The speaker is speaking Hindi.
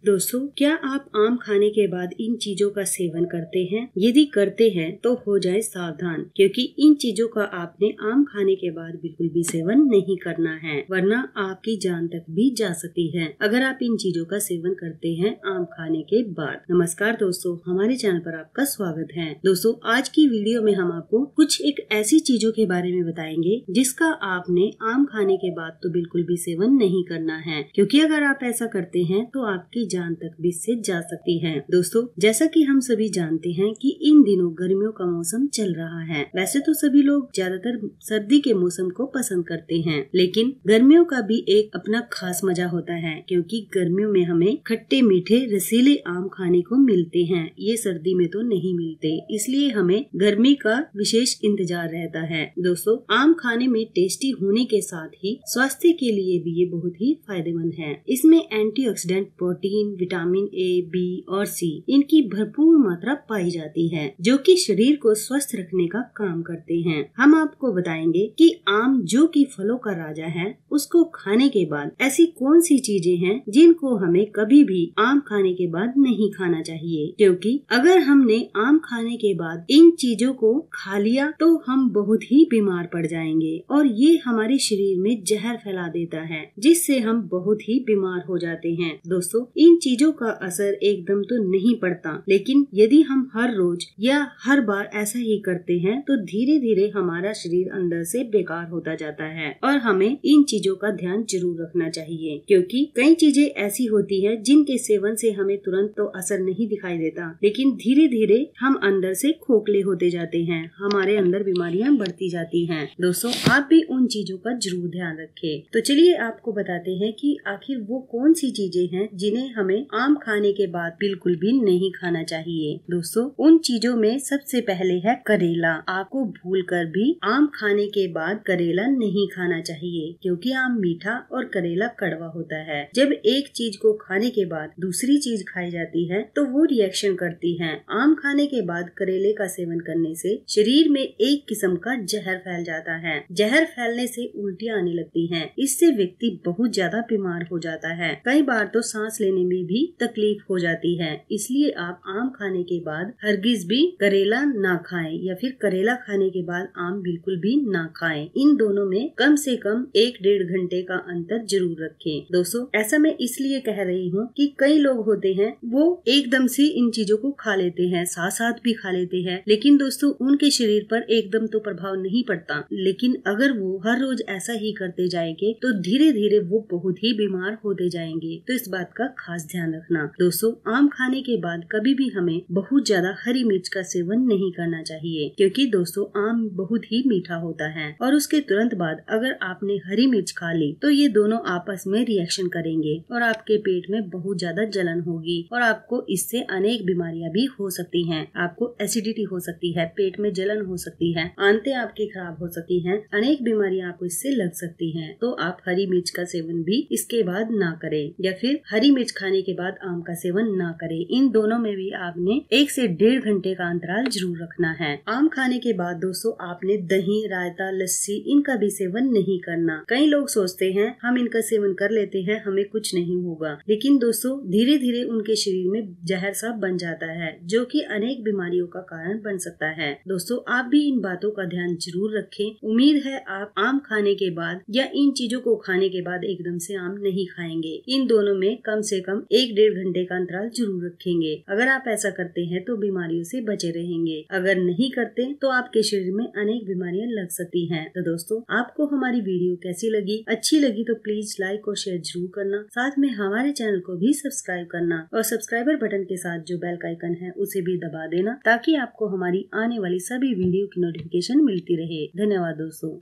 दोस्तों, क्या आप आम खाने के बाद इन चीजों का सेवन करते हैं? यदि करते हैं तो हो जाए सावधान, क्योंकि इन चीजों का आपने आम खाने के बाद बिल्कुल भी सेवन नहीं करना है, वरना आपकी जान तक भी जा सकती है अगर आप इन चीजों का सेवन करते हैं आम खाने के बाद। नमस्कार दोस्तों, हमारे चैनल पर आपका स्वागत है। दोस्तों, आज की वीडियो में हम आपको कुछ एक ऐसी चीजों के बारे में बताएंगे जिसका आपने आम खाने के बाद तो बिल्कुल भी सेवन नहीं करना है, क्योंकि अगर आप ऐसा करते हैं तो आपकी जान तक भी इससे जा सकती है। दोस्तों, जैसा कि हम सभी जानते हैं कि इन दिनों गर्मियों का मौसम चल रहा है। वैसे तो सभी लोग ज्यादातर सर्दी के मौसम को पसंद करते हैं, लेकिन गर्मियों का भी एक अपना खास मजा होता है, क्योंकि गर्मियों में हमें खट्टे मीठे रसीले आम खाने को मिलते हैं। ये सर्दी में तो नहीं मिलते, इसलिए हमें गर्मी का विशेष इंतजार रहता है। दोस्तों, आम खाने में टेस्टी होने के साथ ही स्वास्थ्य के लिए भी ये बहुत ही फायदेमंद है। इसमें antioxidant, protein, vitamin A, B और सी इनकी भरपूर मात्रा पाई जाती है, जो कि शरीर को स्वस्थ रखने का काम करते हैं। हम आपको बताएंगे कि आम, जो कि फलों का राजा है, उसको खाने के बाद ऐसी कौन सी चीजें हैं जिनको हमें कभी भी आम खाने के बाद नहीं खाना चाहिए, क्योंकि अगर हमने आम खाने के बाद इन चीजों को खा लिया तो हम बहुत ही बीमार पड़ जाएंगे और ये हमारे शरीर में जहर फैला देता है, जिससे हम बहुत ही बीमार हो जाते हैं। दोस्तों, इन चीजों का असर एकदम तो नहीं पड़ता, लेकिन यदि हम हर रोज या हर बार ऐसा ही करते हैं तो धीरे धीरे हमारा शरीर अंदर से बेकार होता जाता है और हमें इन चीजों का ध्यान जरूर रखना चाहिए, क्योंकि कई चीजें ऐसी होती है जिनके सेवन से हमें तुरंत तो असर नहीं दिखाई देता, लेकिन धीरे धीरे हम अंदर से खोखले होते जाते हैं, हमारे अंदर बीमारियां बढ़ती जाती हैं। दोस्तों, आप भी उन चीजों का जरूर ध्यान रखें। तो चलिए आपको बताते हैं कि आखिर वो कौन सी चीजें हैं जिन्हें हमें आम खाने के बाद बिल्कुल भी नहीं खाना चाहिए। दोस्तों, उन चीजों में सबसे पहले है करेला। आपको भूलकर भी आम खाने के बाद करेला नहीं खाना चाहिए, क्योंकि आम मीठा और करेला कड़वा होता है। जब एक चीज को खाने के बाद दूसरी चीज खाई जाती है तो वो रिएक्शन करती है। आम खाने के बाद करेले का सेवन करने से शरीर में एक किस्म का जहर फैल जाता है। जहर फैलने से उल्टियाँ आने लगती हैं। इससे व्यक्ति बहुत ज्यादा बीमार हो जाता है। कई बार तो सांस लेने में भी तकलीफ हो जाती है। इसलिए आप आम खाने के बाद हरगिज भी करेला ना खाएं, या फिर करेला खाने के बाद आम बिल्कुल भी ना खाएं। इन दोनों में कम से कम 1-1.5 घंटे का अंतर जरूर रखें। दोस्तों, ऐसा मैं इसलिए कह रही हूँ कि कई लोग होते हैं वो एकदम से इन चीजों को खा लेते हैं, साथ साथ भी खा लेते हैं, लेकिन दोस्तों उनके शरीर पर एकदम तो प्रभाव नहीं पड़ता। लेकिन अगर वो हर रोज ऐसा ही करते जाएंगे तो धीरे धीरे वो बहुत ही बीमार होते जाएंगे। तो इस बात का खास ध्यान रखना। दोस्तों, आम खाने के बाद कभी भी हमें बहुत ज्यादा हरी मिर्च का सेवन नहीं करना चाहिए, क्योंकि दोस्तों आम बहुत ही मीठा होता है और उसके तुरंत बाद अगर आपने हरी मिर्च खा ली तो ये दोनों आपस में रिएक्शन करेंगे और आपके पेट में बहुत ज्यादा जलन होगी और आपको इससे अनेक बीमारियां भी हो सकती हैं। आपको एसिडिटी हो सकती है, पेट में जलन हो सकती है, आंतें आपकी खराब हो सकती हैं, अनेक बीमारियां आपको इससे लग सकती हैं। तो आप हरी मिर्च का सेवन भी इसके बाद ना करें, या फिर हरी मिर्च खाने के बाद आम का सेवन ना करें। इन दोनों में भी आपने 1 से 1.5 घंटे का अंतराल जरूर रखना है। आम खाने के बाद दोस्तों आपने दही, रायता, लस्सी इनका भी सेवन नहीं करना। कई लोग सोचते हैं हम इनका सेवन कर लेते हैं, हमें कुछ नहीं होगा, लेकिन दोस्तों धीरे धीरे उनके शरीर में जहर सा बन जाता है, जो कि अनेक बीमारियों का कारण बन सकता है। दोस्तों, आप भी इन बातों का ध्यान जरूर रखें। उम्मीद है आप आम खाने के बाद या इन चीजों को खाने के बाद एकदम से आम नहीं खाएंगे। इन दोनों में कम से कम 1-1.5 घंटे का अंतराल जरूर रखेंगे। अगर आप ऐसा करते हैं तो बीमारियों से बचे रहेंगे। अगर नहीं करते तो आपके शरीर में अनेक बीमारियां लग सकती हैं। तो दोस्तों, आपको हमारी वीडियो कैसी लगी? अच्छी लगी तो प्लीज लाइक और शेयर जरूर करना। साथ में हमारे चैनल को भी सब्सक्राइब करना और सब्सक्राइबर बटन के साथ जो बेल का आइकन है उसे भी दबा देना, ताकि आपको हमारी आने वाली सभी वीडियो की नोटिफिकेशन मिलती रहे। धन्यवाद दोस्तों।